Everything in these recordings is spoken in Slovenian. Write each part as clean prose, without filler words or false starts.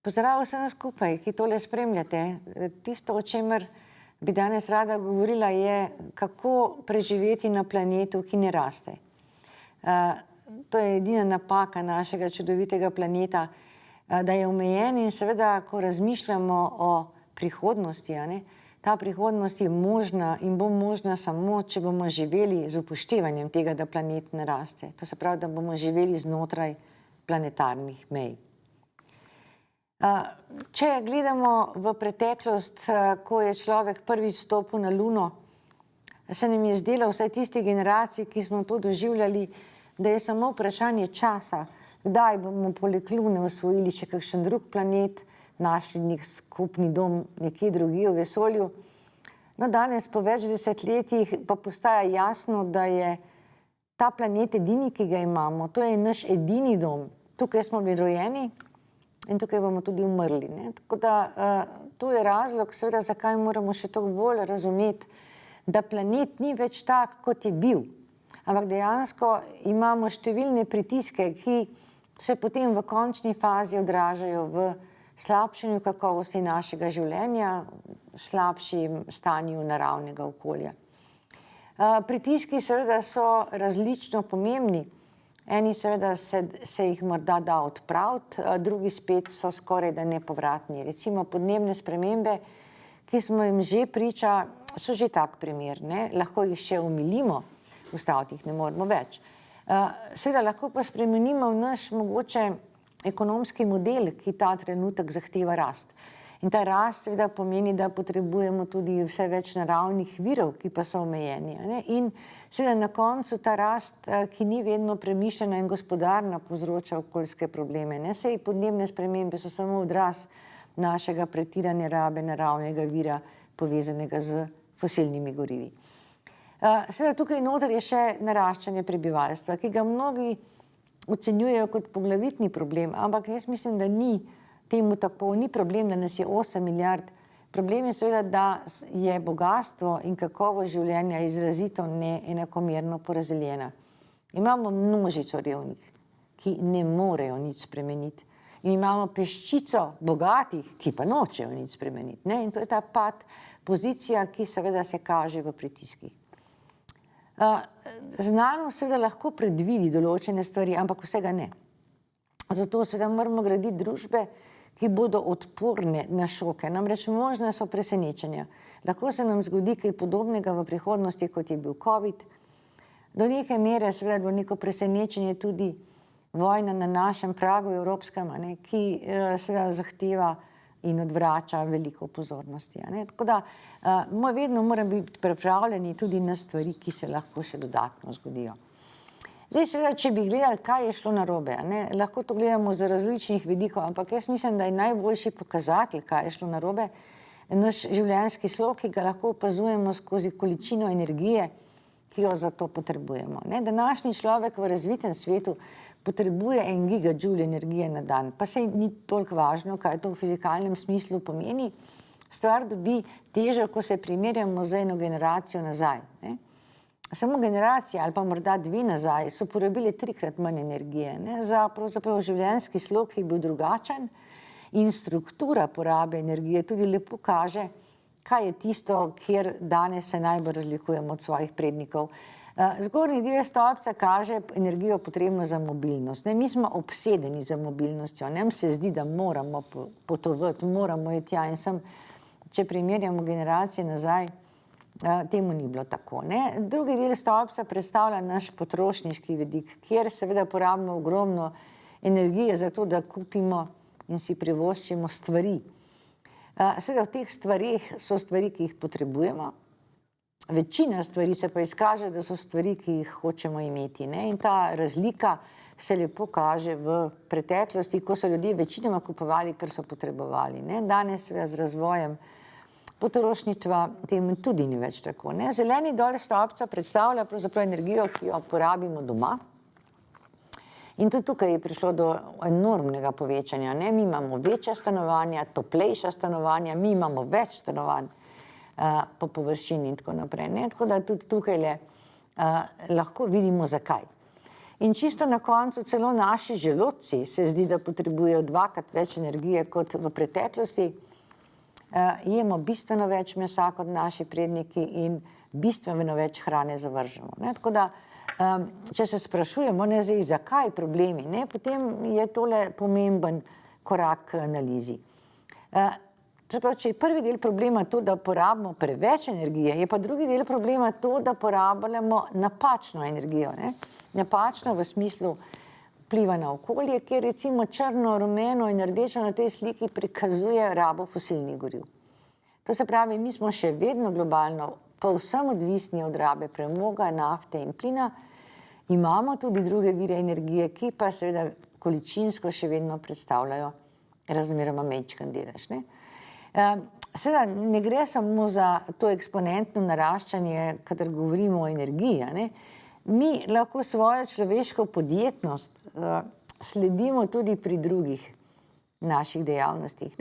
Pozdrav vsem skupaj, ki tole spremljate. Tisto, o čemer bi danes rada govorila, je, kako preživeti na planetu, ki ne raste. To je edina napaka našega čudovitega planeta, da je omejen in seveda, ko razmišljamo o prihodnosti, ta prihodnost je možna in bo možna samo, če bomo živeli z upoštevanjem tega, da planet ne raste. To se pravi, da bomo živeli znotraj planetarnih mej. Če gledamo v preteklost, ko je človek prvič stopil na Luno, se nam je zdelo, vsaj tisti generaciji, ki smo to doživljali, da je samo vprašanje časa, kdaj bomo poleg Lune osvojili še kakšen drug planet, našli nek skupni dom nekje drugje v vesolju. No, danes, po več desetletjih, pa postaja jasno, da je ta planet edini, ki ga imamo. To je naš edini dom. Tukaj smo bili rojeni in tukaj bomo tudi umrli. Tako da to je razlog, seveda, zakaj moramo še toliko bolj razumeti, da planet ni več tak, kot je bil. Ampak dejansko imamo številne pritiske, ki se potem v končni fazi odražajo v slabšanju kakovosti našega življenja, slabšem stanju naravnega okolja. Pritiski seveda so različno pomembni. Eni seveda se jih morda da odpraviti, drugi spet so skorajda nepovratni. Recimo podnebne spremembe, ki smo jim že priča, so že tak primer. Lahko jih še omilimo, ustaviti jih ne moremo več. Seveda lahko pa spremenimo naš mogoče ekonomski model, ki ta trenutek zahteva rast. In ta rast seveda pomeni, da potrebujemo tudi vse več naravnih virov, ki pa so omejeni. In seveda na koncu ta rast, ki ni vedno premišljena in gospodarna, povzroča okoljske probleme. Saj podnebne spremembe so samo odraz našega pretirane rabe naravnega vira, povezanega z fosilnimi gorivi. Seveda tukaj noter je še naraščanje prebivalstva, ki ga mnogi ocenjujejo kot poglavitni problem, ampak jaz mislim, da ni temu tako, ni problem, da nas je 8 milijard. Problem je seveda, da je bogastvo in kakovost življenja izrazito neenakomerno porazdeljena. Imamo množico revnih, ki ne morejo nič spremeniti. In imamo peščico bogatih, ki pa nočejo nič spremeniti. In to je ta pad pozicija, ki seveda se kaže v pritiskih. Znanost seveda lahko predvidi določene stvari, ampak vsega ne. Zato seveda moramo graditi družbe, ki bodo odporne na šoke. Namreč možne so presenečenja. Lahko se nam zgodi kaj podobnega v prihodnosti, kot je bil COVID. Do neke mere seveda je bilo neko presenečenje tudi vojna na našem pragu evropskem, ki seveda zahteva in odvrača veliko pozornosti. Tako da vedno moramo biti pripravljeni tudi na stvari, ki se lahko še dodatno zgodijo. Zdaj, seveda, če bi gledali, kaj je šlo narobe, lahko to gledamo z različnih vidikov, ampak jaz mislim, da je najboljši pokazatelj, kaj je šlo narobe, naš življenjski slog, ki ga lahko opazujemo skozi količino energije, ki jo za to potrebujemo. Današnji človek v razvitem svetu potrebuje 1 gigajoule energije na dan, pa saj ni toliko važno, kaj to v fizikalnem smislu pomeni. Stvar dobi težo, ko se primerjamo z eno generacijo nazaj. Samo generacija ali pa morda 2 nazaj so porabili 3-krat manj energije. Za pravzaprav življenjski slog, ki je bil drugačen, in struktura porabe energije tudi lepo kaže, kaj je tisto, kjer danes se najbolj razlikujemo od svojih prednikov. Zgornji del stolpca kaže energijo potrebno za mobilnost. Mi smo obsedeni za mobilnostjo. Nam se zdi, da moramo potovati, moramo iti tja in sem, če primerjamo generacije nazaj, temu ni bilo tako. Drugi del stolpca predstavlja naš potrošniški vidik, kjer seveda porabimo ogromno energije za to, da kupimo in si privoščimo stvari. Seveda v teh stvarih so stvari, ki jih potrebujemo. Večina stvari se pa izkaže, da so stvari, ki jih hočemo imeti. In ta razlika se lepo kaže v preteklosti, ko so ljudje večinoma kupovali, kar so potrebovali. Danes seveda z razvojem potrošništva temu tudi ni več tako. Zeleni dol stolpca predstavlja pravzaprav energijo, ki jo porabimo doma. In tudi tukaj je prišlo do enormnega povečanja. Mi imamo večja stanovanja, toplejša stanovanja, mi imamo več stanovanj po površini in tako naprej. Tako da tudi tukaj lahko vidimo, zakaj. In čisto na koncu celo naši želodci se zdi, da potrebujejo 2-krat več energije kot v preteklosti. Jemo bistveno več mesa kot naši predniki in bistveno več hrane zavržemo. Tako da, če se sprašujemo, zdaj, zakaj problemi, potem je tole pomemben korak k analizi. Če je prvi del problema to, da porabimo preveč energije, je pa drugi del problema to, da porabljamo napačno energijo. Napačno v smislu vpliva na okolje, kjer recimo črno, rumeno in rdečo na tej sliki prikazuje rabo fosilnih goriv. To se pravi, mi smo še vedno globalno povsem odvisni od rabe premoga, nafte in plina, imamo tudi druge vire energije, ki pa seveda količinsko še vedno predstavljajo razmeroma majčken delež. Seveda ne gre samo za to eksponentno naraščanje, kadar govorimo o energiji. Mi lahko svojo človeško podjetnost sledimo tudi pri drugih naših dejavnostih.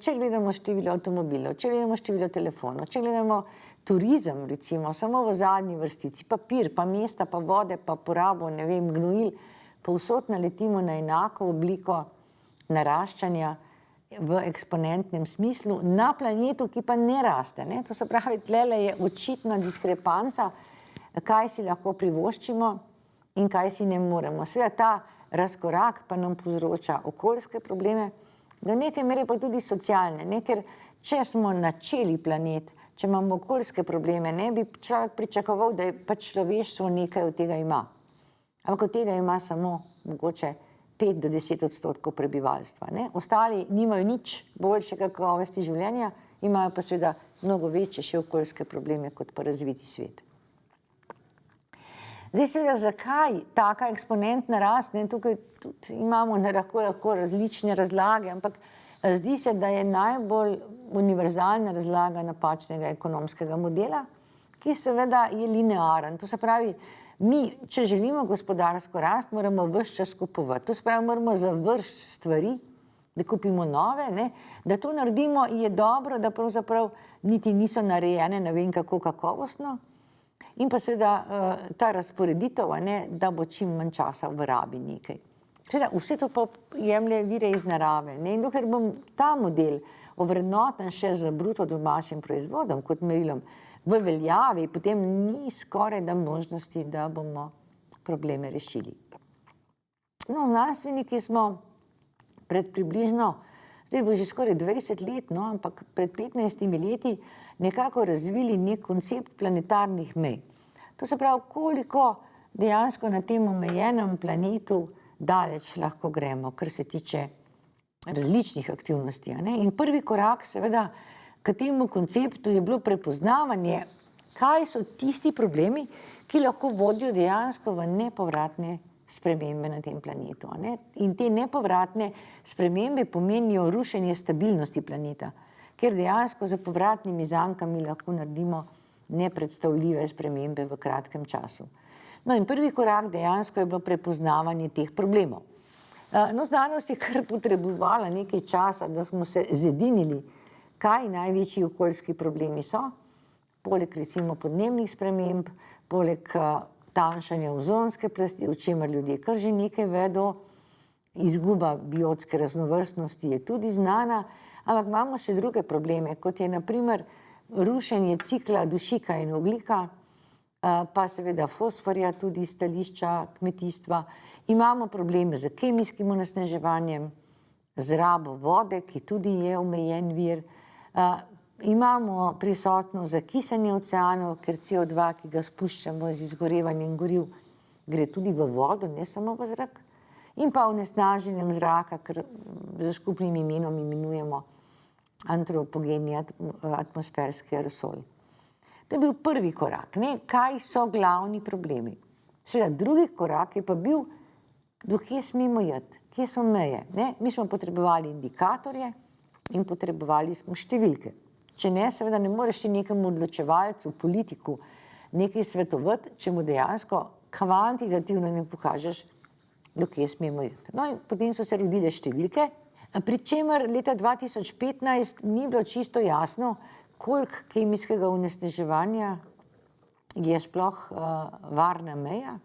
Če gledamo število avtomobilov, če gledamo število telefonov, če gledamo turizem, recimo, samo v zadnji vrstici, papir, pa mesta, pa vode, pa porabo, gnojil, povsod naletimo na enako obliko naraščanja v eksponentnem smislu na planetu, ki pa ne raste. To se pravi, tlele je očitna diskrepanca, kaj si lahko privoščimo in kaj si ne moremo. Seveda ta razkorak pa nam povzroča okoljske probleme, do neke mere pa tudi socialne, ker če smo načeli planet, če imamo okoljske probleme, ne bi človek pričakoval, da je pač človeštvo nekaj od tega ima. Ampak od tega ima samo mogoče 5 do 10% prebivalstva. Ostali nimajo nič boljše kakovosti življenja, imajo pa seveda mnogo večje še okoljske probleme kot pa razviti svet. Zdaj seveda, zakaj taka eksponentna rast? Tukaj tudi imamo lahko različne razlage, ampak zdi se, da je najbolj univerzalna razlaga napačnega ekonomskega modela, ki seveda je linearen. To se pravi, mi, če želimo gospodarsko rast, moramo ves čas kupovati. To se pravi, moramo zavržiti stvari, da kupimo nove. Da to naredimo, je dobro, da pravzaprav niti niso narejene ne vem kako kakovostno. In pa seveda ta razporeditev, da bo čim manj časa v rabi nekaj. Seveda, vse to pa jemlje vire iz narave. In dokler bom ta model ovrednoten še z bruto domačim proizvodom kot merilom v veljavi, potem ni skoraj da možnosti, da bomo probleme rešili. Znanstveniki smo pred približno, zdaj bo že skoraj 20 let, ampak pred 15 leti nekako razvili nek koncept planetarnih mej. To se pravi, koliko dejansko na tem omejenem planetu daleč lahko gremo, kar se tiče različnih aktivnosti. In prvi korak seveda k temu konceptu je bilo prepoznavanje, kaj so tisti problemi, ki lahko vodijo dejansko v nepovratne spremembe na tem planetu. In te nepovratne spremembe pomenijo rušenje stabilnosti planeta, ker dejansko za povratnimi zankami lahko naredimo nepredstavljive spremembe v kratkem času. In prvi korak dejansko je bilo prepoznavanje teh problemov. Znanost je kar potrebovala nekaj časa, da smo se zedinili, kaj največji okoljski problemi so, poleg recimo podnebnih sprememb, poleg tanjšanja ozonske plasti, o čemer ljudje kar že nekaj vedo, izguba biotske raznovrstnosti je tudi znana, ampak imamo še druge probleme, kot je na primer rušenje cikla dušika in ogljika, pa seveda fosforja tudi iz stališča kmetijstva. Imamo probleme z kemijskim onesnaževanjem, z rabo vode, ki tudi je omejen vir. Imamo prisotno zakisanje oceanov, ker CO2, ki ga spuščamo z izgorevanjem goriv, gre tudi v vodo, ne samo v zrak. In pa onesnaženjem zraka, kar z skupnim imenom imenujemo antropogeni atmosferski aerosol. To je bil prvi korak, kaj so glavni problemi. Seveda, drugi korak je pa bil, do kje smemo iti, kje so meje. Mi smo potrebovali indikatorje in potrebovali smo številke. Če ne, seveda ne moreš nekemu odločevalcu, politiku nekaj svetovati, če mu dejansko kvantitativno ne pokažeš, do kje smemo iti. In potem so se rodile številke, pri čemer leta 2015 ni bilo čisto jasno, koliko kemijskega onesnaževanja je sploh varna meja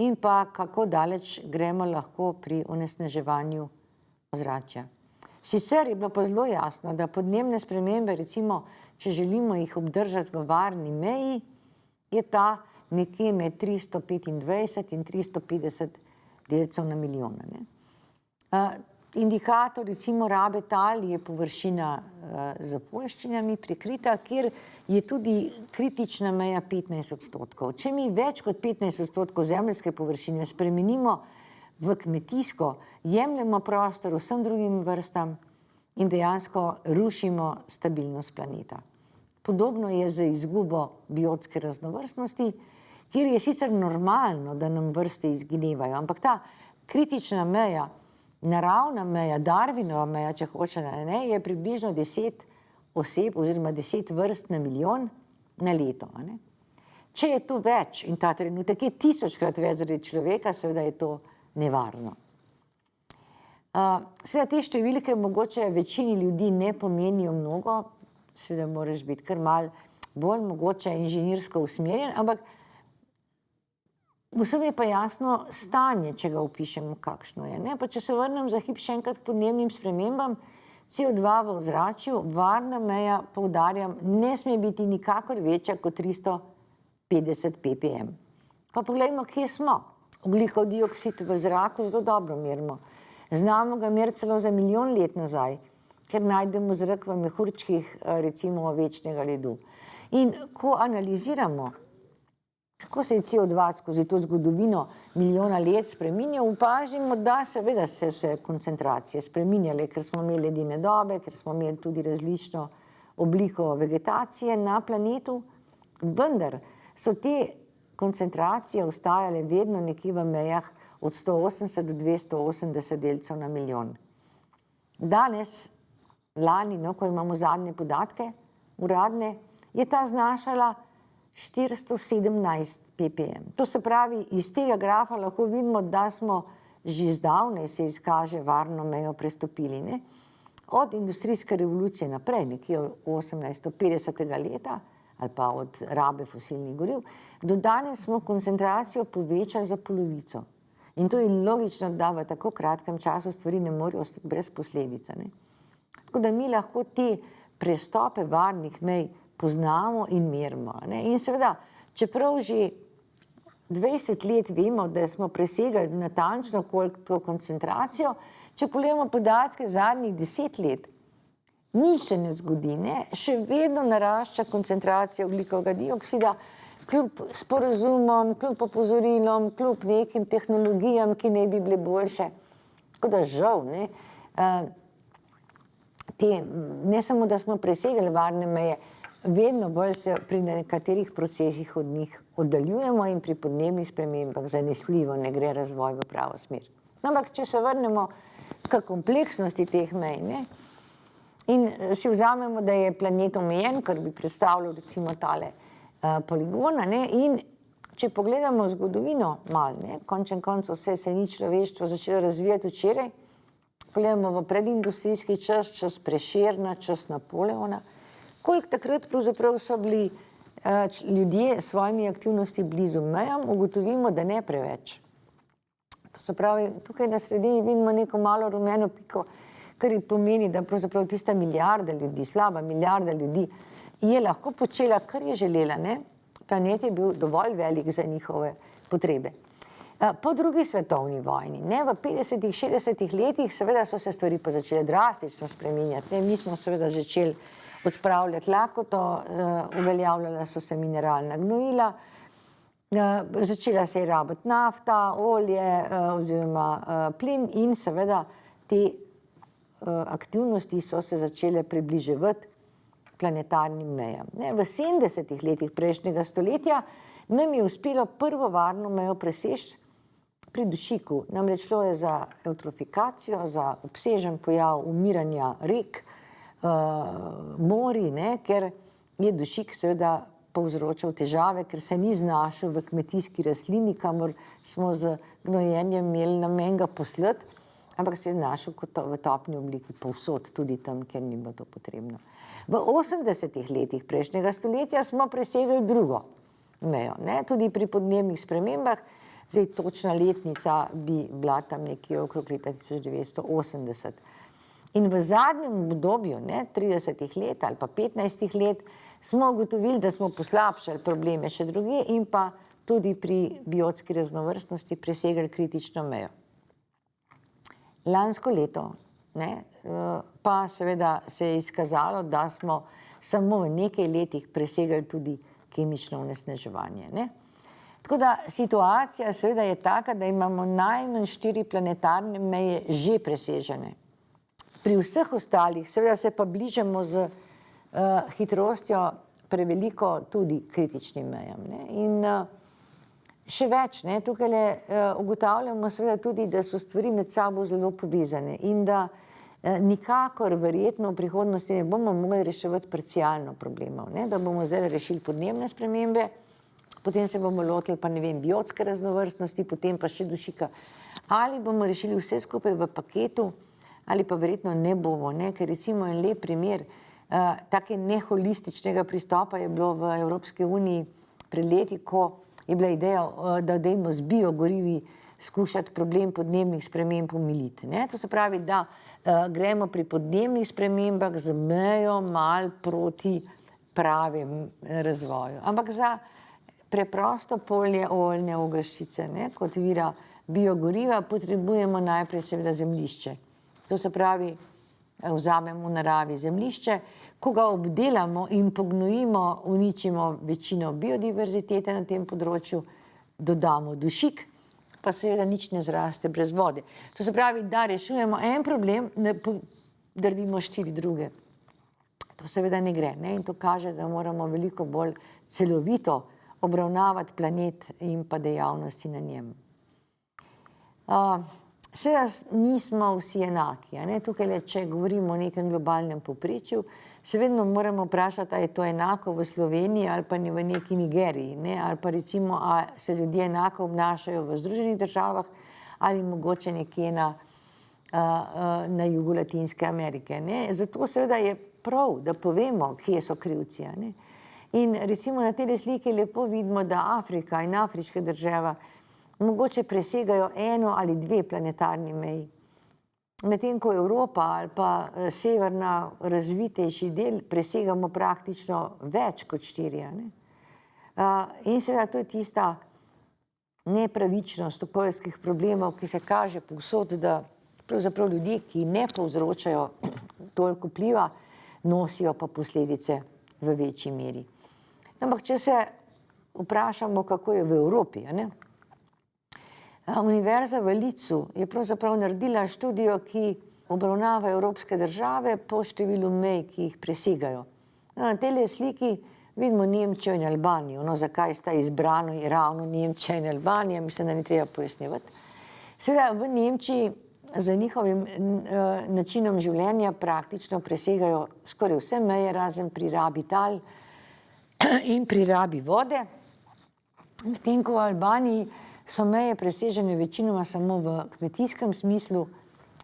in pa kako daleč gremo lahko pri onesnaževanju ozračja. Sicer je bilo pa zelo jasno, da podnebne spremembe, recimo, če želimo jih obdržati v varni meji, je ta nekje med 325 in 350 delcev na milijon. Indikator, recimo, rabe tal je površina z poljščinami prikrita, kjer je tudi kritična meja 15%. Če mi več kot 15% zemeljske površine spremenimo v kmetijsko, jemljemo prostor vsem drugim vrstam in dejansko rušimo stabilnost planeta. Podobno je z izgubo biotske raznovrstnosti, kjer je sicer normalno, da nam vrste izginevajo, ampak ta kritična meja, naravna meja, Darwinova meja, če hočete, je približno 10 oseb oziroma 10 vrst na milijon na leto. Če je to več in ta trenutek je 1000-krat več zaradi človeka, seveda je to nevarno. Seveda te številke mogoče večini ljudi ne pomenijo mnogo, seveda moraš biti kar malo bolj mogoče inženirsko usmerjen, ampak vsem je pa jasno stanje, če ga opišemo, kakšno je. Pa če se vrnem za hip še enkrat k podnebnim spremembam, CO2 v ozračju, varna meja, poudarjam, ne sme biti nikakor večja kot 350 ppm. Pa poglejmo, kje smo. Ogljikov dioksid v zraku zelo dobro merimo. Znamo ga meriti celo za milijon let nazaj, ker najdemo zrak v mehurčkih, recimo večnega ledu. In ko analiziramo, kako se je CO2 skozi to zgodovino milijona let spreminjal, opažamo, da seveda se vse koncentracije spreminjale, ker smo imeli ledene dobe, ker smo imeli tudi različno obliko vegetacije na planetu, vendar so te koncentracije ostajale vedno nekje v mejah od 180 do 280 delcev na milijon. Danes, lani, ko imamo zadnje podatke uradne, je ta znašala 417 ppm. To se pravi, iz tega grafa lahko vidimo, da smo že zdavnaj, se izkaže, varno mejo prestopili. Od industrijske revolucije naprej, nekje od 1850. leta, ali pa od rabe fosilnih goriv, do danes smo koncentracijo povečali za polovico. In to je logično, da v tako kratkem času stvari ne morejo ostati brez posledic. Tako da mi lahko te prestope varnih mej poznamo in merimo. In seveda, čeprav že 20 let vemo, da smo presegali natančno koliko koncentracijo, če pogledamo podatke zadnjih 10 let, nič se ne zgodi, še vedno narašča koncentracija ogljikovega dioksida, kljub sporazumom, kljub opozorilom, kljub nekim tehnologijam, ki ne bi bile boljše. Tako da žal, ne samo, da smo presegli varne meje, vedno bolj se pri nekaterih procesih od njih oddaljujemo in pri podnebnih spremembah zanesljivo ne gre razvoj v pravo smer. Ampak, če se vrnemo k kompleksnosti teh mej, in si vzamemo, da je planet omejen, kar bi predstavljal recimo tale poligona, in če pogledamo zgodovino malo, končen koncev vse se ni človeštvo začelo razvijati včeraj, pogledamo v predindustrijski čas, čas Prešerna, čas Napoleona, koliko takrat pravzaprav so bili ljudje s svojimi aktivnosti blizu mejam, ugotovimo, da ne preveč. To se pravi, tukaj na sredini vidimo neko malo rumeno piko, kar pomeni, da pravzaprav tista milijarda ljudi, slaba milijarda ljudi, je lahko počela, kar je želela. Planet je bil dovolj velik za njihove potrebe. Po drugi svetovni vojni, v 50-ih, 60-ih letih, seveda so se stvari pa začele drastično spreminjati. Mi smo seveda začeli odpravljati lakoto, uveljavljala so se mineralna gnojila, začela se je rabiti nafta, olje oziroma plin in seveda te aktivnosti so se začele približevati planetarnim mejam. V 70-ih letih prejšnjega stoletja nam je uspelo prvo varno mejo preseči pri dušiku. Namreč šlo je za eutrofikacijo, za obsežen pojav umiranja rek, mori, ker je dušik seveda povzročal težave, ker se ni znašel v kmetijski rastlini, kamor smo z gnojenjem imeli namen ga poslati, ampak se je znašel v topni obliki povsod, tudi tam, kjer ni bilo to potrebno. V 80-ih letih prejšnjega stoletja smo presegli drugo mejo, tudi pri podnebnih spremembah. Zdaj, točna letnica bi bila tam nekje okrog leta 1980. In v zadnjem obdobju, 30 let ali pa 15 let, smo ugotovili, da smo poslabšali probleme še drugje in pa tudi pri biotski raznovrstnosti presegli kritično mejo. Lansko leto pa seveda se je izkazalo, da smo samo v nekaj letih presegli tudi kemično onesnaževanje. Tako da situacija seveda je taka, da imamo najmanj 4 planetarne meje že presežene. Pri vseh ostalih seveda se pa bližamo z hitrostjo preveliko tudi kritičnim mejam. In še več, tukaj ugotavljamo seveda tudi, da so stvari med sabo zelo povezane in da nikakor verjetno v prihodnosti ne bomo mogli reševati parcialno problemov, da bomo zdaj rešili podnebne spremembe, potem se bomo lotili pa biotske raznovrstnosti, potem pa še dušika. Ali bomo rešili vse skupaj v paketu, ali pa verjetno ne bomo, ker recimo en lep primer take neholističnega pristopa je bilo v Evropski uniji pred leti, ko je bila ideja, da dajmo z biogorivi skušati problem podnebnih sprememb omiliti. To se pravi, da gremo pri podnebnih spremembah z mejo mal proti pravem razvoju. Ampak za preprosto polje oljne ogrščice, kot vira biogoriva, potrebujemo najprej seveda zemljišče. To se pravi, vzamemo v naravi zemljišče, ko ga obdelamo in pognojimo, uničimo večino biodiverzitete na tem področju, dodamo dušik, pa seveda nič ne zraste brez vode. To se pravi, da rešujemo en problem, naredimo 4 druge. To seveda ne gre, in to kaže, da moramo veliko bolj celovito obravnavati planet in pa dejavnosti na njem. Seveda nismo vsi enaki. Tukaj, če govorimo o nekem globalnem povprečju, se vedno moramo vprašati, ali je to enako v Sloveniji ali pa v neki Nigeriji, ali pa recimo, ali se ljudje enako obnašajo v Združenih državah ali mogoče nekje na jugu Latinske Amerike. Zato seveda je prav, da povemo, kje so krivci. In recimo na tej sliki lepo vidimo, da Afrika in afriške države mogoče presegajo 1 ali 2 planetarni meji. Medtem ko Evropa ali pa severna razvitejši del presegamo praktično več kot 4. In seveda to je tista nepravičnost okoljskih problemov, ki se kaže povsod, da pravzaprav ljudje, ki ne povzročajo toliko vpliva, nosijo pa posledice v večji meri. Ampak če se vprašamo, kako je v Evropi, Univerza v Leedsu je pravzaprav naredila študijo, ki obravnava evropske države po številu mej, ki jih presegajo. Na tej sliki vidimo Nemčijo in Albanijo. Zakaj sta izbrani ravno Nemčija in Albanija, mislim, da ni treba pojasnjevati. Seveda v Nemčiji za njihovim načinom življenja praktično presegajo skoraj vse meje, razen pri rabi tal in pri rabi vode. Medtem ko v Albaniji so meje presežene večinoma samo v kmetijskem smislu,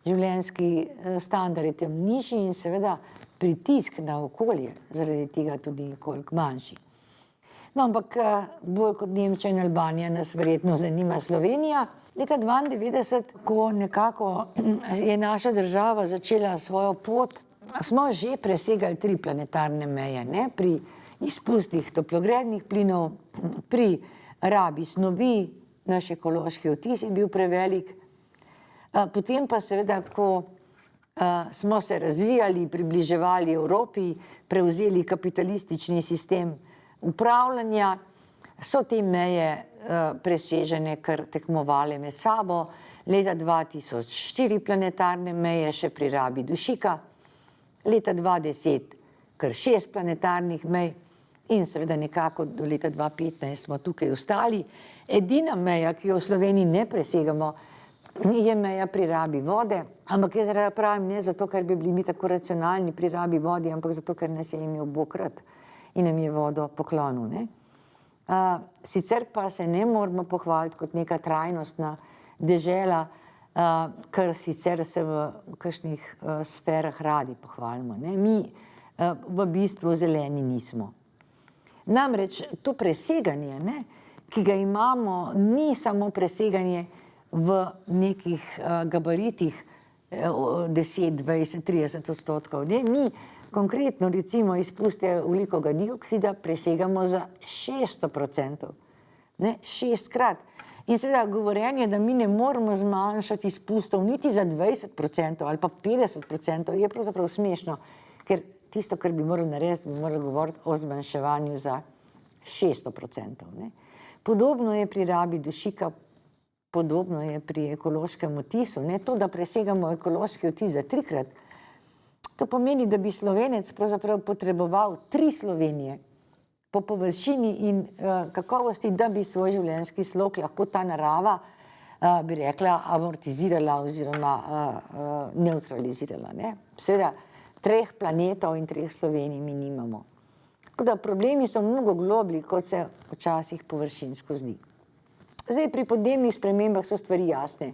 življenjski standard je tam nižji in seveda pritisk na okolje zaradi tega tudi nekoliko manjši. Ampak bolj kot Nemčija in Albanija nas verjetno zanima Slovenija. Leta 1992, ko nekako je naša država začela svojo pot, smo že presegali 3 planetarne meje, pri izpustih toplogrednih plinov, pri rabi snovi, naš ekološki odtis je bil prevelik. Potem pa seveda, ko smo se razvijali, približevali Evropi, prevzeli kapitalistični sistem upravljanja, so te meje presežene, kar tekmovale med sabo. Leta 2004 planetarne meje še pri rabi dušika, leta 2010 kar 6 planetarnih mej in seveda nekako do leta 2015 smo tukaj ostali. Edina meja, ki jo v Sloveniji ne presegamo, je meja pri rabi vode, ampak jaz pravim ne zato, ker bi bili mi tako racionalni pri rabi vode, ampak zato, ker nas je imel Bog rad in nam je vodo poklonil. Sicer pa se ne moramo pohvaliti kot neka trajnostna dežela, kar sicer se v kakšnih sferah radi pohvalimo. Mi v bistvu zeleni nismo. Namreč to preseganje, ki ga imamo, ni samo preseganje v nekih gabaritih 10, 20, 30%. Ne? Mi konkretno recimo izpuste ogljikovega dioksida presegamo za 600%. Ne? 6-krat. In seveda govorjenje, da mi ne moramo zmanjšati izpustov niti za 20% ali pa 50%, je pravzaprav smešno, ker tisto, kar bi morali narediti, bi morali govoriti o zmanjševanju za 600%. Ne? Podobno je pri rabi dušika, podobno je pri ekološkem odtisu. Ne? To, da presegamo ekološki odtis za 3-krat, to pomeni, da bi Slovenec pravzaprav potreboval 3 Slovenije po površini in kakovosti, da bi svoj življenjski slog lahko ta narava, bi rekla, amortizirala oziroma neutralizirala. Ne? Seveda, 3 planetov in 3 Slovenij mi nimamo. Tako da problemi so mnogo globlji, kot se včasih površinsko zdi. Zdaj, pri podnebnih spremembah so stvari jasne.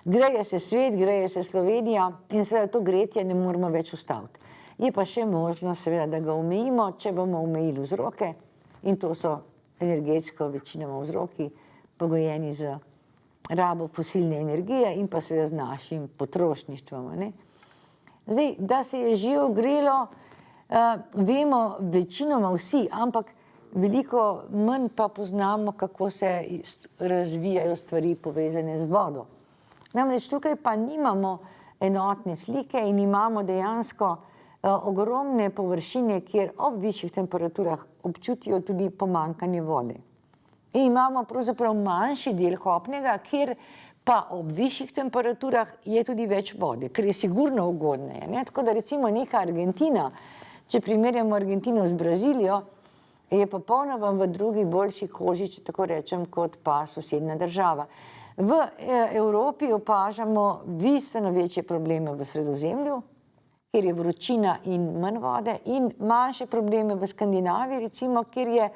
Greje se svet, greje se Slovenija in seveda to gretje ne moramo več ustaviti. Je pa še možnost, seveda, da ga omejimo, če bomo omejili vzroke, in to so energetsko večinoma vzroki, pogojeni z rabo fosilne energije in pa seveda z našim potrošništvom. Ne? Zdaj, da se je že ogrelo, vemo večinoma vsi, ampak veliko manj pa poznamo, kako se razvijajo stvari povezane z vodo. Namreč tukaj pa nimamo enotne slike in imamo dejansko ogromne površine, kjer ob višjih temperaturah občutijo tudi pomanjkanje vode. In imamo pravzaprav manjši del kopnega, kjer pa ob višjih temperaturah je tudi več vode, ker je sigurno ugodneje. Ne? Tako da recimo neka Argentina, če primerjamo Argentino z Brazilijo, je popolnoma v drugi boljši koži, če tako rečem, kot pa sosednja država. V Evropi opažamo bistveno večje probleme v Sredozemlju, kjer je vročina in manj vode, in manjše probleme v Skandinaviji, recimo, kjer je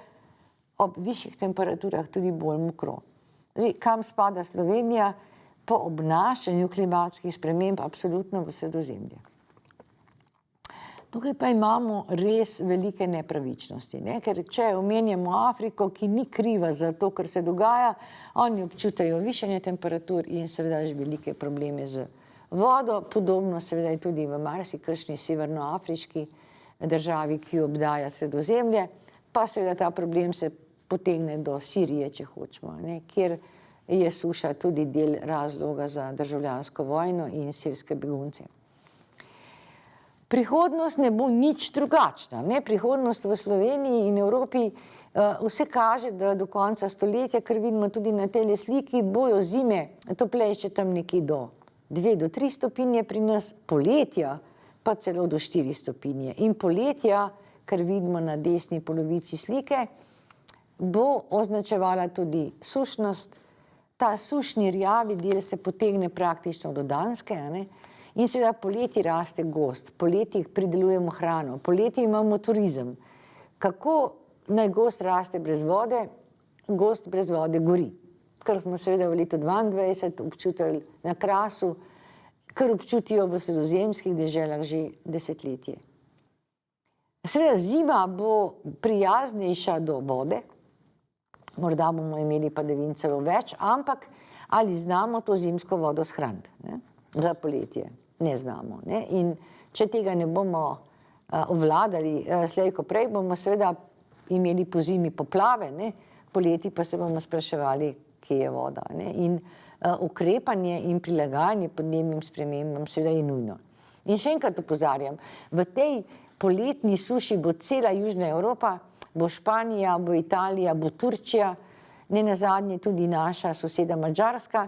ob višjih temperaturah tudi bolj mokro. Zdaj, kam spada Slovenija? Po obnašanju klimatskih sprememb absolutno v Sredozemlje. Tukaj pa imamo res velike nepravičnosti, ne? Ker če omenjamo Afriko, ki ni kriva za to, kar se dogaja, oni občutajo višanje temperatur in seveda že velike probleme z vodo, podobno seveda je tudi v marsikakšni severnoafriški državi, ki obdaja Sredozemlje, pa seveda ta problem se potegne do Sirije, če hočemo, ne? Kjer je suša tudi del razloga za državljansko vojno in sirske begunce. Prihodnost ne bo nič drugačna, ne? Prihodnost v Sloveniji in Evropi vse kaže, da do konca stoletja, ker vidimo tudi na tej sliki, bojo zime toplejše tam nekje do 2 do 3 stopinje pri nas, poletja pa celo do 4 stopinje. In poletja, kar vidimo na desni polovici slike, bo označevala tudi sušnost. Ta sušni rjavi del se potegne praktično do Danske, ne? In seveda poleti raste gozd, poleti pridelujemo hrano, poleti imamo turizem. Kako naj gozd raste brez vode? Gozd brez vode gori. Kar smo seveda v letu 2022 občutili na Krasu, kar občutijo v sredozemskih deželah že desetletje. Seveda zima bo prijaznejša do vode, morda bomo imeli padavin celo več, ampak ali znamo to zimsko vodo shraniti, ne? Za poletje? Ne znamo. Ne? In če tega ne bomo obvladali slej ko prej, bomo seveda imeli po zimi poplave, ne? Poleti pa se bomo spraševali, kje je voda. Ne? In ukrepanje in prilagajanje podnebnim spremembam seveda je nujno. In še enkrat opozarjam, v tej poletni suši bo cela Južna Evropa, bo Španija, bo Italija, bo Turčija, nenazadnje tudi naša soseda Madžarska.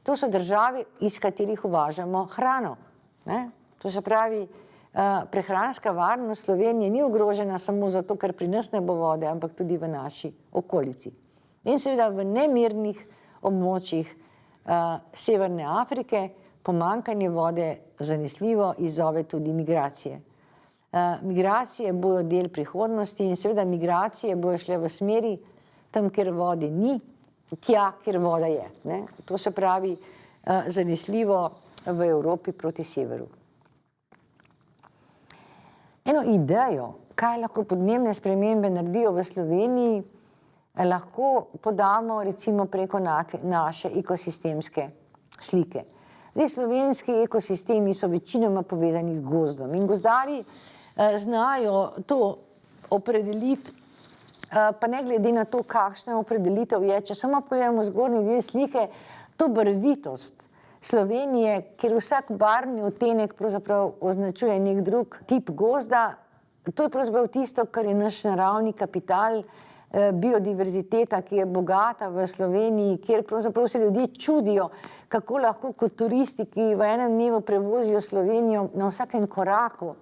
To so države, iz katerih uvažamo hrano. Ne? To se pravi, prehranska varnost Slovenije ni ogrožena samo zato, ker pri nas ne bo vode, ampak tudi v naši okolici. In seveda v nemirnih območjih Severne Afrike pomanjkanje vode zanesljivo izzove tudi migracije. Migracije bojo del prihodnosti in seveda migracije bojo šle v smeri tam, kjer vode ni, tja, kjer voda je. Ne? To se pravi zanesljivo v Evropi proti severu. Eno idejo, kaj lahko podnebne spremembe naredijo v Sloveniji, lahko podamo recimo preko naše ekosistemske slike. Zdaj, slovenski ekosistemi so večinoma povezani z gozdom in gozdarji znajo to opredeliti, pa ne glede na to, kakšna opredelitev je. Če samo pogledamo zgornji del slike, to barvitost Slovenije, kjer vsak barvni odtenek pravzaprav označuje nek drug tip gozda, to je pravzaprav tisto, kar je naš naravni kapital, biodiverziteta, ki je bogata v Sloveniji, kjer pravzaprav se ljudje čudijo, kako lahko kot turisti, ki v enem dnevu prevozijo Slovenijo, na vsakem koraku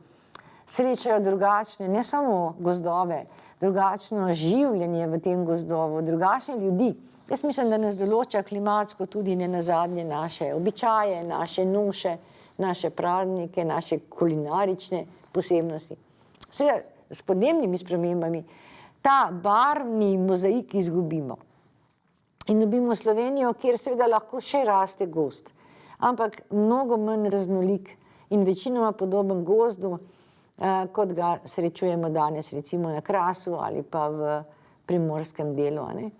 srečajo drugačne, ne samo gozdove, drugačno življenje v tem gozdovu, drugačne ljudi. Jaz mislim, da nas določa klimatsko tudi nenazadnje naše običaje, naše noše, naše praznike, naše kulinarične posebnosti. Seveda, s podnebnimi spremembami ta barvni mozaik izgubimo in dobimo Slovenijo, kjer seveda lahko še raste gozd, ampak mnogo manj raznolik in večinoma podoben gozdu, kot ga srečujemo danes recimo na Krasu ali pa v primorskem delu, a ne.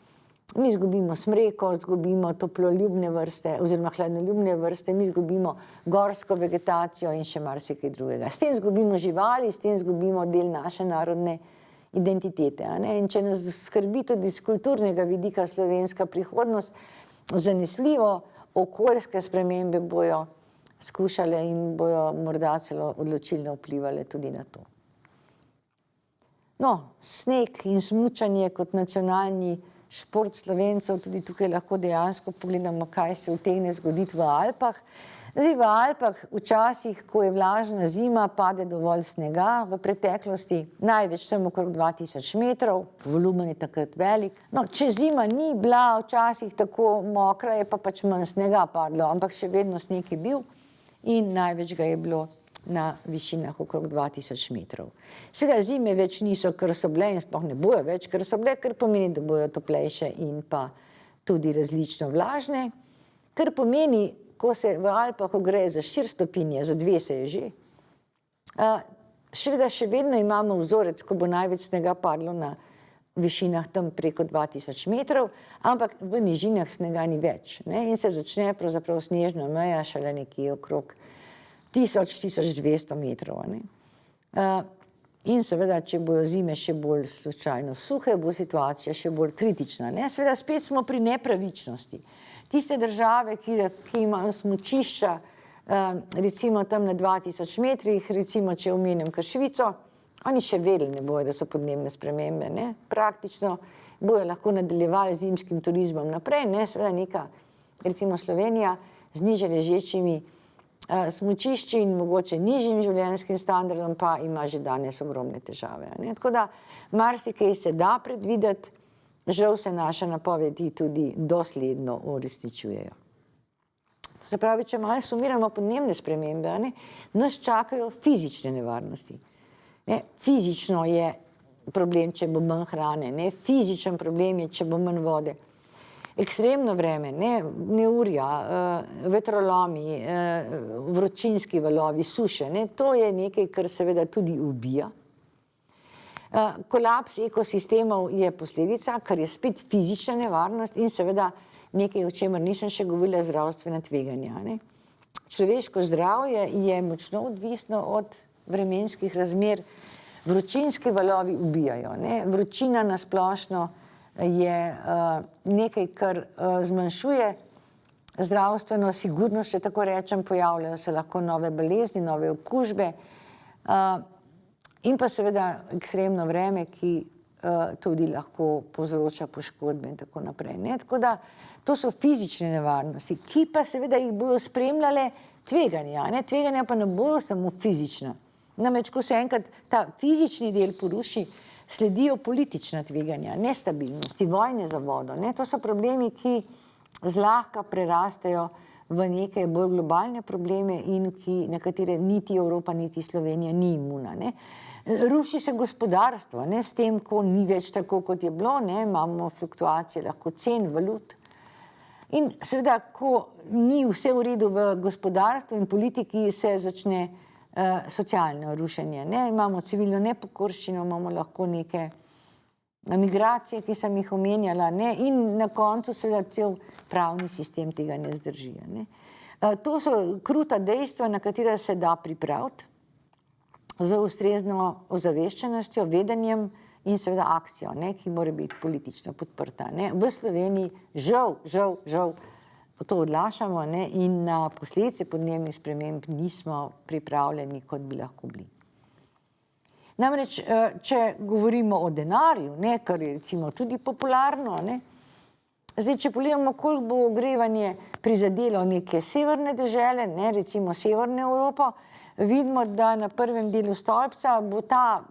Mi izgubimo smreko, izgubimo toploljubne vrste oziroma hladnoljubne vrste, mi izgubimo gorsko vegetacijo in še marsikaj drugega. S tem izgubimo živali, s tem izgubimo del naše narodne identitete, a ne. In če nas skrbi tudi z kulturnega vidika slovenska prihodnost, zanesljivo okoljske spremembe bojo skušale in bojo morda celo odločilno vplivale tudi na to. No, sneg in smučanje kot nacionalni šport Slovencev, tudi tukaj lahko dejansko pogledamo, kaj se utegne zgoditi v Alpah. Zdaj, v Alpah včasih, ko je vlažna zima, pade dovolj snega, v preteklosti največ tam okrog 2000 metrov, volumen je takrat velik. No, če zima ni bila včasih tako mokra, je pa pač manj snega padlo, ampak še vedno sneg je bil in največ ga je bilo na višinah okrog 2000 metrov. Seveda zime več niso, kar so bile in sploh ne bojo več, kar so bile, kar pomeni, da bojo toplejše in pa tudi različno vlažne, kar pomeni, ko se v Alpah ogreje za 4 stopinje, za 2 se je že, še vedno imamo vzorec, ko bo največ snega padlo na višinah tam preko 2000 metrov, ampak v nižinah snega ni več, ne, in se začne pravzaprav snežna meja šele nekje okrog 1000–1200 metrov, ne. In seveda, če bojo zime še bolj slučajno suhe, bo situacija še bolj kritična, ne. Seveda spet smo pri nepravičnosti. Tiste države, ki imajo smučišča, recimo tam na 2000 metrih, recimo če omenim kar Švico, oni še vedeli ne bojo, da so podnebne spremembe, ne. Praktično bojo lahko nadaljevali z zimskim turizmom naprej, ne, seveda neka, recimo Slovenija z nižje ležečimi smučišči in mogoče nižjim življenjskim standardom pa ima že danes ogromne težave, ne. Tako da marsikaj se da predvideti, žal se naše napovedi tudi dosledno uresničujejo. To se pravi, če malo sumiramo podnebne spremembe, ne, nas čakajo fizične nevarnosti. Ne, fizično je problem, če bo manj hrane, ne, fizičen problem je, če bo manj vode. Ekstremno vreme, ne, neurja, vetrolomi, vročinski valovi, suše, ne, to je nekaj, kar seveda tudi ubija. Kolaps ekosistemov je posledica, kar je spet fizična nevarnost in seveda nekaj, o čemer nisem še govorila, zdravstvena tveganja, ne. Človeško zdravje je močno odvisno od vremenskih razmer, vročinski valovi ubijajo, ne, vročina na splošno je nekaj, kar zmanjšuje zdravstveno sigurnost, če tako rečem, pojavljajo se lahko nove bolezni, nove okužbe in pa seveda ekstremno vreme, ki tudi lahko povzroča poškodbe in tako naprej, ne. Tako da to so fizične nevarnosti, ki pa seveda jih bojo spremljale tveganja, ne. Tveganja pa ne bojo samo fizična. Namreč, ko se enkrat ta fizični del poruši, sledijo politična tveganja, nestabilnosti, vojne za vodo, ne. To so problemi, ki zlahka prerastejo v neke bolj globalne probleme in na katere niti Evropa, niti Slovenija ni imuna, ne. Ruši se gospodarstvo, ne, s tem, ko ni več tako, kot je bilo, ne, imamo fluktuacije lahko cen, valut. In seveda, ko ni vse v redu v gospodarstvu in politiki, se začne socialno rušenje, ne, imamo civilno nepokorščino, imamo lahko neke migracije, ki sem jih omenjala, ne, in na koncu seveda cel pravni sistem tega ne zdrži, ne. To so kruta dejstva, na katera se da pripraviti z ustrezno ozaveščenostjo, vedenjem in seveda akcijo, ne, ki mora biti politično podprta, ne. V Sloveniji žal to odlašamo, ne, in na posledice podnebnih sprememb nismo pripravljeni, kot bi lahko bili. Namreč, če govorimo o denarju, ne, kar je recimo tudi popularno, ne, zdaj, če pogledamo, koliko bo ogrevanje prizadelo neke severne dežele, ne, recimo Severno Evropo, vidimo, da na prvem delu stolpca bo ta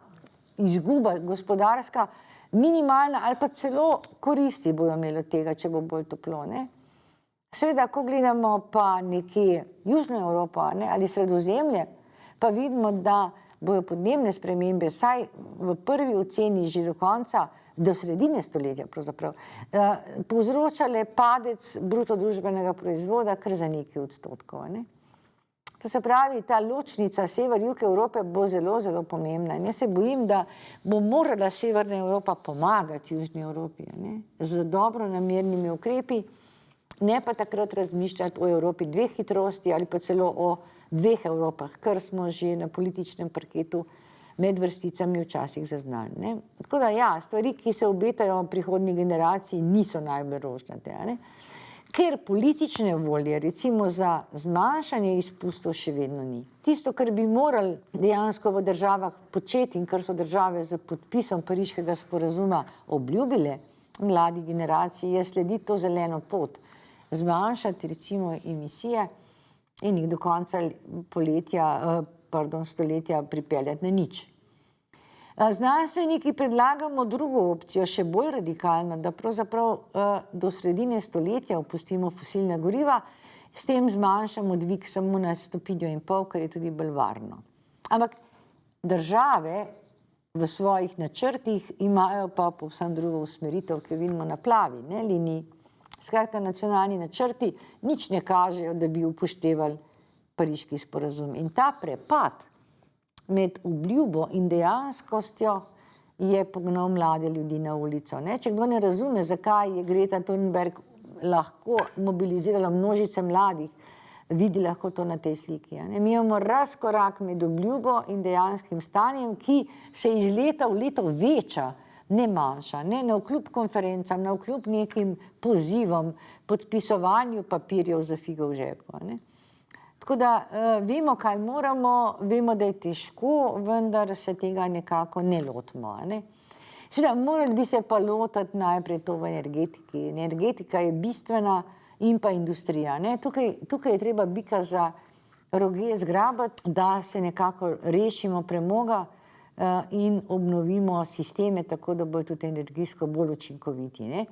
izguba gospodarska minimalna ali pa celo koristi bojo imeli od tega, če bo bolj toplo, ne. Seveda, ko gledamo pa nekje Južno Evropo, ne, ali Sredozemlje, pa vidimo, da bojo podnebne spremembe, saj v prvi oceni že do konca, do sredine stoletja pravzaprav, povzročale padec bruto družbenega proizvoda kar za nekaj odstotkov, ne. To se pravi, ta ločnica sever-jug Evrope bo zelo pomembna. In jaz se bojim, da bo morala Severna Evropa pomagati Južni Evropi, ne, z dobronamernimi ukrepi, ne pa takrat razmišljati o Evropi dveh hitrosti ali pa celo o dveh Evropah, kar smo že na političnem parketu med vrsticami včasih zaznali, ne. Tako da ja, stvari, ki se obetajo prihodnji generaciji, niso najbolj rožnate, ne. Ker politične volje, recimo za zmanjšanje izpustov, še vedno ni. Tisto, kar bi morali dejansko v državah početi in kar so države z podpisom Pariškega sporazuma obljubile mladi generaciji, je slediti to zeleno pot. Zmanjšati recimo emisije in jih do konca stoletja pripeljati na nič. Znanstveniki predlagamo drugo opcijo, še bolj radikalno, da pravzaprav do sredine stoletja opustimo fosilna goriva, s tem zmanjšamo dvig samo na 1,5 stopinje, kar je tudi bolj varno. Ampak države v svojih načrtih imajo pa povsem drugo usmeritev, ki jo vidimo na plavi, ne, liniji. Skratka, nacionalni načrti nič ne kažejo, da bi upoštevali Pariški sporazum. In ta prepad med obljubo in dejanskostjo je pognal mlade ljudi na ulico, ne. Če kdo ne razume, zakaj je Greta Thunberg lahko mobilizirala množice mladih, vidi lahko to na tej sliki, ne. Mi imamo razkorak med obljubo in dejanskim stanjem, ki se iz leta v leto veča, ne manjša, ne, navkljub konferencam, navkljub nekim pozivom, podpisovanju papirjev za figo v žepu, ne. Tako da vemo, kaj moramo, vemo, da je težko, vendar se tega nekako ne lotimo, ne. Seveda, morali bi se pa lotiti najprej to v energetiki. Energetika je bistvena in pa industrija, ne. Tukaj je treba bika za roge zgrabiti, da se nekako rešimo premoga in obnovimo sisteme tako, da bodo tudi energijsko bolj učinkoviti, ne.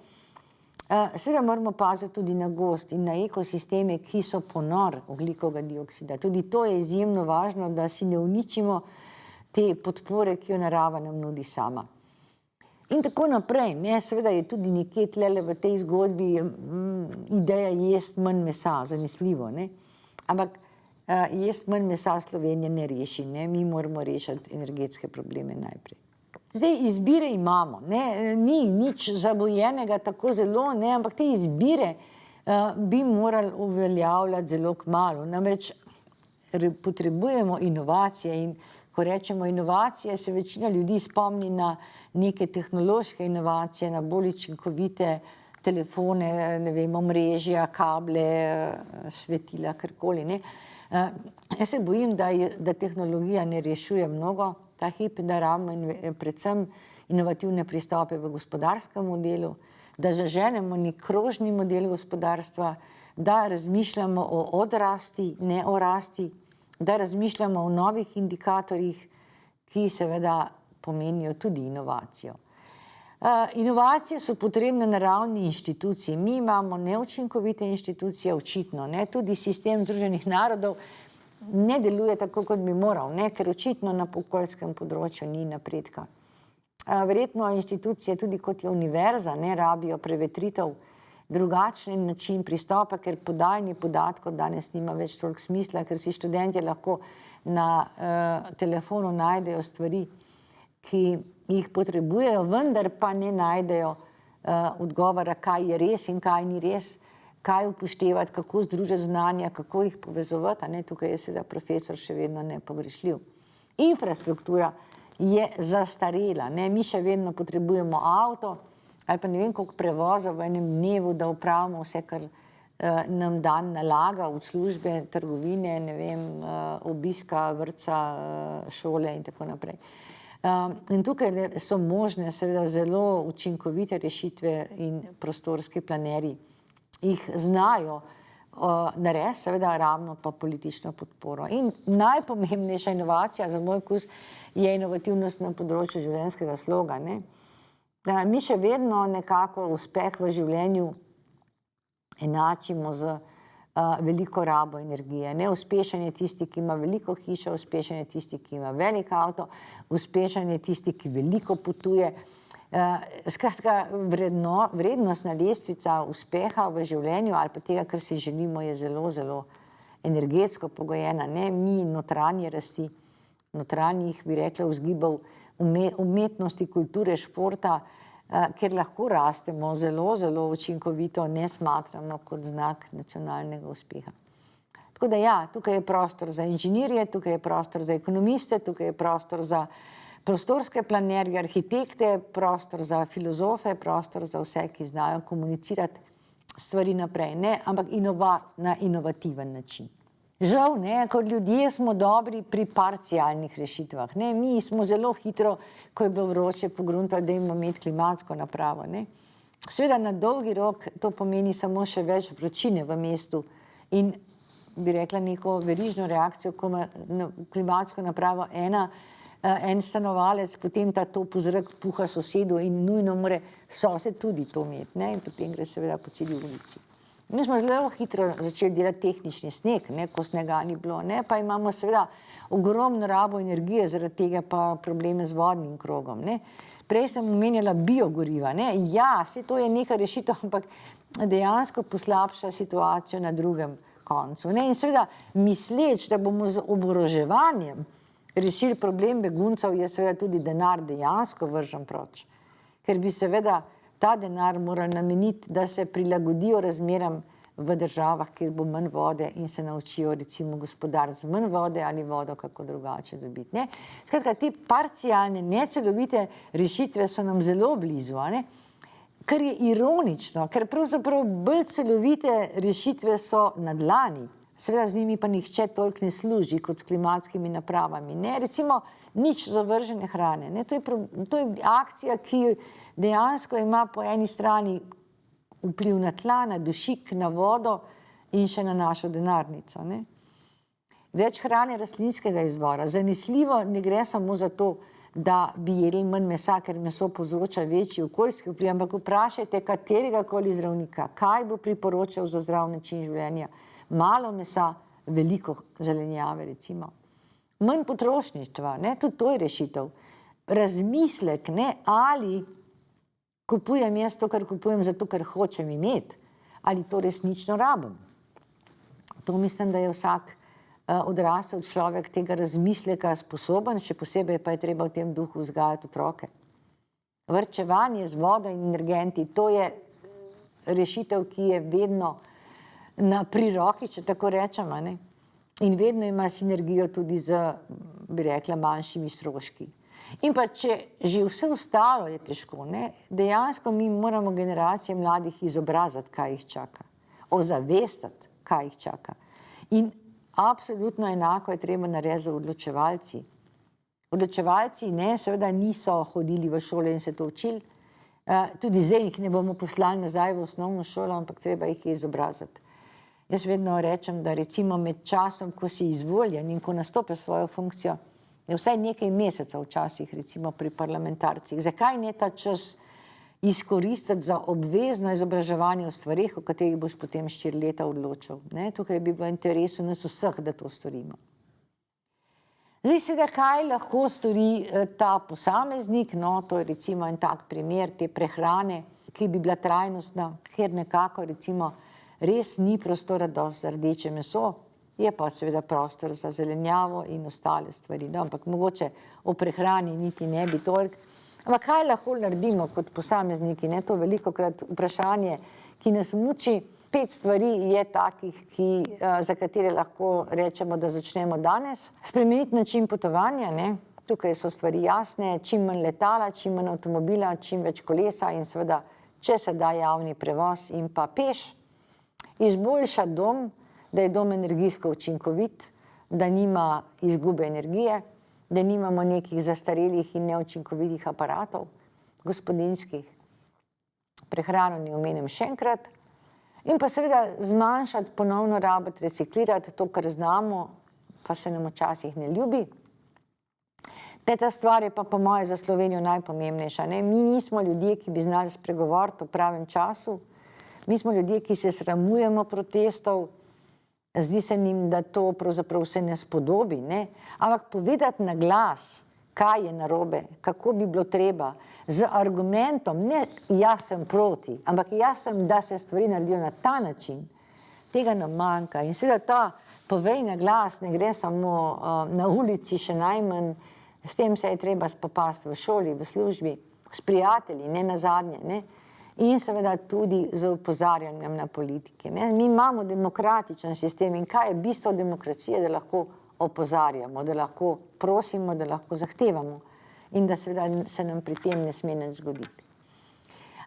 Seveda moramo paziti tudi na gozd in na ekosisteme, ki so ponor ogljikovega dioksida. Tudi to je izjemno važno, da si ne uničimo te podpore, ki jo narava nam nudi sama. In tako naprej, ne, seveda je tudi nekje tlele v tej zgodbi ideja jesti manj mesa, zanesljivo, ne. Ampak jesti manj mesa Slovenije ne reši, ne, mi moramo rešiti energetske probleme najprej. Zdaj, izbire imamo, ne, ni nič zabojenega tako zelo, ne, ampak te izbire bi morali uveljavljati zelo kmalu. Namreč potrebujemo inovacije in ko rečemo inovacije, se večina ljudi spomni na neke tehnološke inovacije, na bolj učinkovite telefone, ne vem, omrežja, kable, svetila, karkoli, ne. Jaz se bojim, da tehnologija ne rešuje mnogo, ta hip, da rabimo predvsem inovativne pristope v gospodarskem modelu, da zaženemo nek krožni model gospodarstva, da razmišljamo o odrasti, ne o rasti, da razmišljamo o novih indikatorjih, ki seveda pomenijo tudi inovacijo. Inovacije so potrebne na ravni inštitucij. Mi imamo neučinkovite inštitucije, očitno, ne, tudi sistem Združenih narodov ne deluje tako, kot bi moral, ne, ker očitno na okoljskem področju ni napredka. Verjetno inštitucije, tudi kot je univerza, ne rabijo prevetritev, drugačen način pristopa, ker podajanje podatkov danes nima več toliko smisla, ker si študentje lahko na telefonu najdejo stvari, ki jih potrebujejo, vendar pa ne najdejo odgovora, kaj je res in kaj ni res, kaj upoštevati, kako združiti znanja, kako jih povezovati, ne, tukaj je seveda profesor še vedno nepogrešljiv. Infrastruktura je zastarela, ne, mi še vedno potrebujemo avto, ali pa ne vem, koliko prevoza v enem dnevu, da opravimo vse, kar nam dan nalaga od službe, trgovine, ne vem, obiska vrtca, šole in tako naprej. In tukaj so možne seveda zelo učinkovite rešitve in prostorski planerji jih znajo narediti, seveda ravno pa politično podporo. In najpomembnejša inovacija za moj okus je inovativnost na področju življenjskega sloga, ne. Mi še vedno nekako uspeh v življenju enačimo z veliko rabo energije. Neuspešen je tisti, ki ima veliko hišo, uspešen je tisti, ki ima velik avto, uspešen je tisti, ki veliko potuje. Skratka, vrednostna lestvica uspeha v življenju ali pa tega, kar si želimo, je zelo, zelo energetsko pogojena, ne, mi notranje rasti, notranjih, bi rekla, vzgibov umetnosti, kulture, športa, kjer lahko rastemo zelo, zelo učinkovito, ne smatramo kot znak nacionalnega uspeha. Tako da ja, tukaj je prostor za inženirje, tukaj je prostor za ekonomiste, tukaj je prostor za prostorske planerje, arhitekte, prostor za filozofe, prostor za vse, ki znajo komunicirati stvari naprej, ne, ampak na inovativen način. Žal, ne, kot ljudje smo dobri pri parcialnih rešitvah, ne, mi smo zelo hitro, ko je bilo vroče, pogruntali, da imamo imeti klimatsko napravo, ne. Seveda na dolgi rok to pomeni samo še več vročine v mestu in bi rekla neko verižno reakcijo, ko ima klimatsko napravo en stanovalec, potem ta topel zrak puha sosedu in nujno mora sosed tudi to imeti, ne, in potem gre seveda po celi ulici. Mi smo zelo hitro začeli delati tehnični sneg, ne, ko snega ni bilo, ne, pa imamo seveda ogromno rabo energije, zaradi tega pa probleme z vodnim krogom, ne. Prej sem omenjala biogoriva, ne, ja, saj to je neka rešitev, ampak dejansko poslabša situacijo na drugem koncu, ne, in seveda misleč, da bomo z oboroževanjem rešili problem beguncev, je seveda tudi denar dejansko vržen proč, ker bi seveda ta denar morali nameniti, da se prilagodijo razmeram v državah, kjer bo manj vode in se naučijo recimo gospodariti z manj vode ali vodo kako drugače dobiti, ne. Skratka, te parcialne, necelovite rešitve so nam zelo blizu, a ne, kar je ironično, ker pravzaprav bolj celovite rešitve so na dlani, seveda z njimi pa nihče toliko ne služi kot s klimatskimi napravami, ne, recimo nič zavržene hrane, ne, to je akcija, ki dejansko ima po eni strani vpliv na tla, na dušik, na vodo in še na našo denarnico, ne. Več hrane rastlinskega izvora, zanesljivo ne gre samo za to, da bi jedli manj mesa, ker meso povzroča večji okoljski vpliv, ampak vprašajte kateregakoli zdravnika, kaj bo priporočal za zdrav način življenja. Malo mesa, veliko zelenjave recimo. Manj potrošništva, ne, tudi to je rešitev. Razmislek, ne, ali kupujem jaz to, kar kupujem zato, ker hočem imeti, ali to resnično rabim. To mislim, da je vsak odrasel človek tega razmisleka sposoben, še posebej pa je treba v tem duhu vzgajati otroke. Varčevanje z vodo in energenti, to je rešitev, ki je vedno na priroki, če tako rečem, a ne, in vedno ima sinergijo tudi z, bi rekla, manjšimi stroški. In pa če že vse ostalo je težko, ne, dejansko mi moramo generacije mladih izobraziti, kaj jih čaka, ozavestiti, kaj jih čaka. In absolutno enako je treba narediti z odločevalci. Odločevalci, ne, seveda niso hodili v šole in se to učili, tudi zdaj jih ne bomo poslali nazaj v osnovno šolo, ampak treba jih je izobraziti. Jaz vedno rečem, da recimo med časom, ko si izvoljen in ko nastopiš svojo funkcijo, je vsaj nekaj mesecev včasih, recimo pri parlamentarcih. Zakaj ne ta čas izkoristiti za obvezno izobraževanje v stvareh, o katerih boš potem 4 leta odločil, ne? Tukaj bi bilo v interesu nas vseh, da to storimo. Zdaj seveda, kaj lahko stori ta posameznik, no, to je recimo en tak primer te prehrane, ki bi bila trajnostna, kjer nekako recimo res ni prostora dosti za rdeče meso, je pa seveda prostor za zelenjavo in ostale stvari, no, ampak mogoče o prehrani niti ne bi toliko. Ampak kaj lahko naredimo kot posamezniki? Ne? To je velikokrat vprašanje, ki nas muči. 5 stvari je takih, za katere lahko rečemo, da začnemo danes. Spremeniti način potovanja, ne? Tukaj so stvari jasne, čim manj letala, čim manj avtomobila, čim več kolesa in seveda, če se da javni prevoz in pa peš. Izboljšati dom, da je dom energijsko učinkovit, da nima izgube energije, da nimamo nekih zastarelih in neučinkovitih aparatov, gospodinjskih. Prehrano ne omenim še enkrat. In pa seveda zmanjšati, ponovno rabiti, reciklirati to, kar znamo, pa se nam včasih ne ljubi. 5. stvar je pa po moje za Slovenijo najpomembnejša. Ne? Mi nismo ljudje, ki bi znali spregovoriti v pravem času. Mi smo ljudje, ki se sramujemo protestov. Zdi se njim, da to pravzaprav se ne spodobi. Ne? Ampak povedati na glas, kaj je narobe, kako bi bilo treba, z argumentom, ne jaz sem proti, ampak jaz sem, da se stvari naredijo na ta način, tega nam manjka. In seveda ta povej na glas ne gre samo na ulici, še najmanj, s tem se je treba spopasti v šoli, v službi, s prijatelji, ne nazadnje, ne? In seveda tudi z opozarjanjem na politike. Ne? Mi imamo demokratičen sistem in kaj je bistvo demokracije, da lahko opozarjamo, da lahko prosimo, da lahko zahtevamo in da seveda se nam pri tem ne sme nič zgoditi.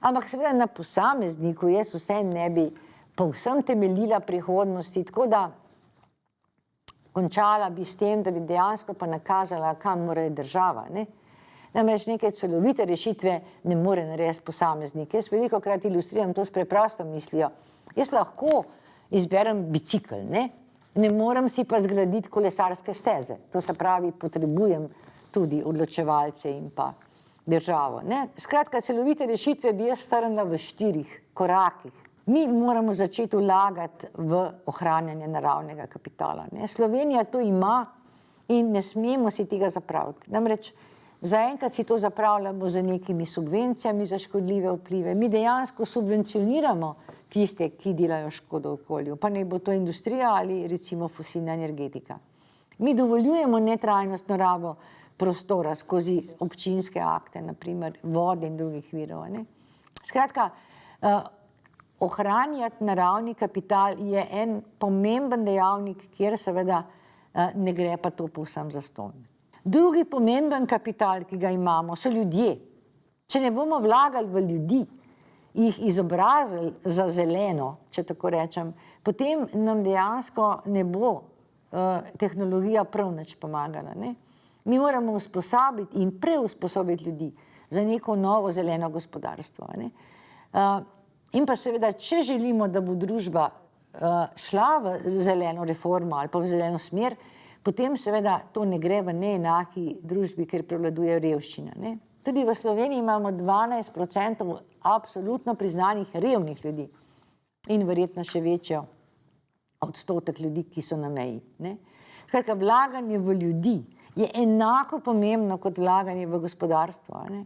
Ampak seveda na posamezniku jaz vse ne bi povsem temeljila prihodnosti, tako da končala bi s tem, da bi dejansko pa nakazala, kam mora država. Ne? Namreč neke celovite rešitve ne more narediti posameznik. Jaz velikokrat ilustriram to s preprosto mislijo. Jaz lahko izberem bicikl, ne morem si pa zgraditi kolesarske steze. To se pravi, potrebujem tudi odločevalce in pa državo. Ne? Skratka, celovite rešitve bi jaz strnila v 4 korakih. Mi moramo začeti vlagati v ohranjanje naravnega kapitala. Ne? Slovenija to ima in ne smemo si tega zapraviti. Namreč zaenkrat si to zapravljamo z nekimi subvencijami za škodljive vplive. Mi dejansko subvencioniramo tiste, ki delajo škodo okolju, pa naj bo to industrija ali recimo fosilna energetika. Mi dovoljujemo netrajnostno rabo prostora skozi občinske akte, naprimer vode in drugih virov. Ne? Skratka, ohranjati naravni kapital je en pomemben dejavnik, kjer seveda ne gre pa to povsem zastonj. Drugi pomemben kapital, ki ga imamo, so ljudje. Če ne bomo vlagali v ljudi, jih izobrazili za zeleno, če tako rečem, potem nam dejansko ne bo tehnologija prav nič pomagala. Ne? Mi moramo usposobiti in preusposobiti ljudi za neko novo zeleno gospodarstvo. Ne? In pa seveda, če želimo, da bo družba šla v zeleno reformo ali pa v zeleno smer, potem seveda to ne gre v neenaki družbi, ker prevladuje revščina. Ne? Tudi v Sloveniji imamo 12% absolutno priznanih revnih ljudi in verjetno še večjo odstotek ljudi, ki so na meji. Ne? Skratka, vlaganje v ljudi je enako pomembno kot vlaganje v gospodarstvo, ne?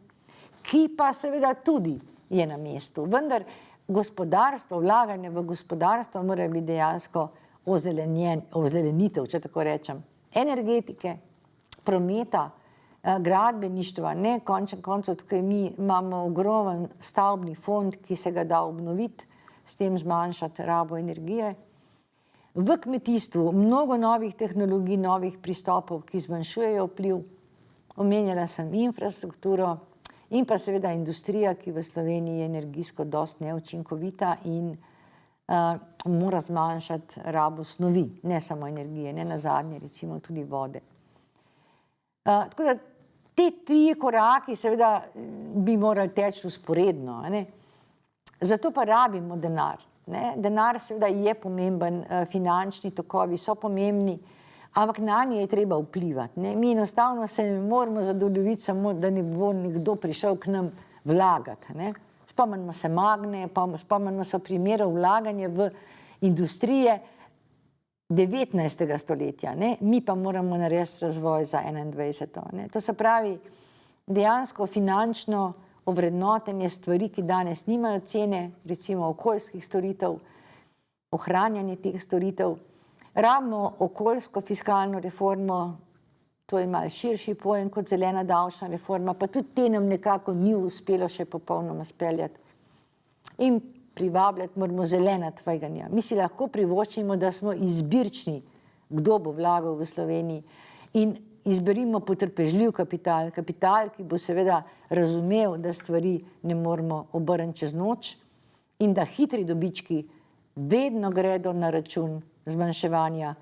Ki pa seveda tudi je na mestu. Vendar gospodarstvo, vlaganje v gospodarstvo mora biti dejansko ozelenitev, če tako rečem, energetike, prometa, gradbeništva, ne, končen koncev, tukaj mi imamo ogromen stavbni fond, ki se ga da obnoviti, s tem zmanjšati rabo energije. V kmetijstvu mnogo novih tehnologij, novih pristopov, ki zmanjšujejo vpliv. Omenjala sem infrastrukturo in pa seveda industrija, ki v Sloveniji je energijsko dosti neučinkovita in mora zmanjšati rabo snovi, ne samo energije, ne nazadnje recimo tudi vode. Tako da te 3 koraki seveda bi morali teči vzporedno. Ne? Zato pa rabimo denar. Ne? Denar seveda je pomemben, finančni tokovi so pomembni, ampak na nje je treba vplivati. Ne? Mi enostavno se ne moramo zadovoljiti samo, da ne bo nekdo prišel k nam vlagati. Ne? Spomnimo se Magne, spomnimo se primerov vlaganja v industrije 19. stoletja. Ne? Mi pa moramo narediti razvoj za 21. Ne? To se pravi, dejansko finančno ovrednotenje stvari, ki danes nimajo cene, recimo okoljskih storitev, ohranjanje teh storitev. Rabimo okoljsko fiskalno reformo, To je malo širši pojem kot zelena davčna reforma, pa tudi te nam nekako ni uspelo še popolnoma speljati. In privabljati moramo zelena tveganja. Mi si lahko privoščimo, da smo izbirčni, kdo bo vlagal v Sloveniji, in izberimo potrpežljiv kapital, kapital, ki bo seveda razumel, da stvari ne moramo obrniti čez noč in da hitri dobički vedno gredo na račun zmanjševanja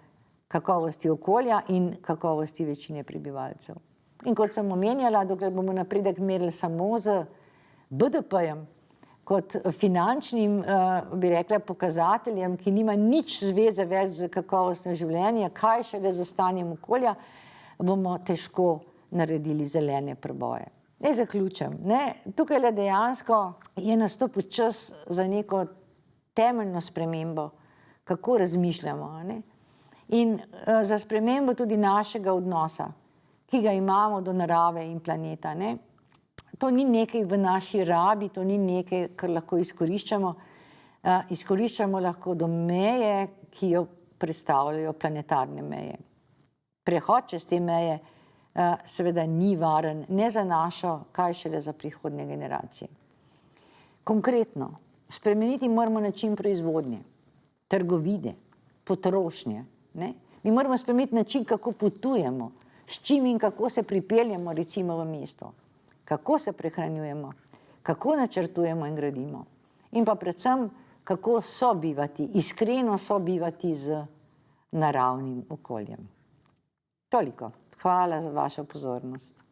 kakovosti okolja in kakovosti večine prebivalcev. In kot sem omenjala, dokler bomo napredek merili samo z BDP-jem, kot finančnim, bi rekla, pokazateljem, ki nima nič zveze več z kakovostjo življenja, kaj šele z stanjem okolja, bomo težko naredili zelene preboje. Naj zaključim. Tukaj le dejansko je nastopil čas za neko temeljno spremembo, kako razmišljamo. In za spremembo tudi našega odnosa, ki ga imamo do narave in planeta. To ni nekaj v naši rabi, to ni nekaj, kar lahko izkoriščamo. Izkoriščamo lahko do meje, ki jo predstavljajo planetarne meje. Prehod čez te meje seveda ni varen, ne za našo, kaj šele za prihodnje generacije. Konkretno, spremeniti moramo način proizvodnje, trgovine, potrošnje. Mi moramo spremeniti način, kako potujemo, s čim in kako se pripeljemo recimo v mesto, kako se prehranjujemo, kako načrtujemo in gradimo. In pa predvsem, kako sobivati, iskreno sobivati z naravnim okoljem. Toliko. Hvala za vašo pozornost.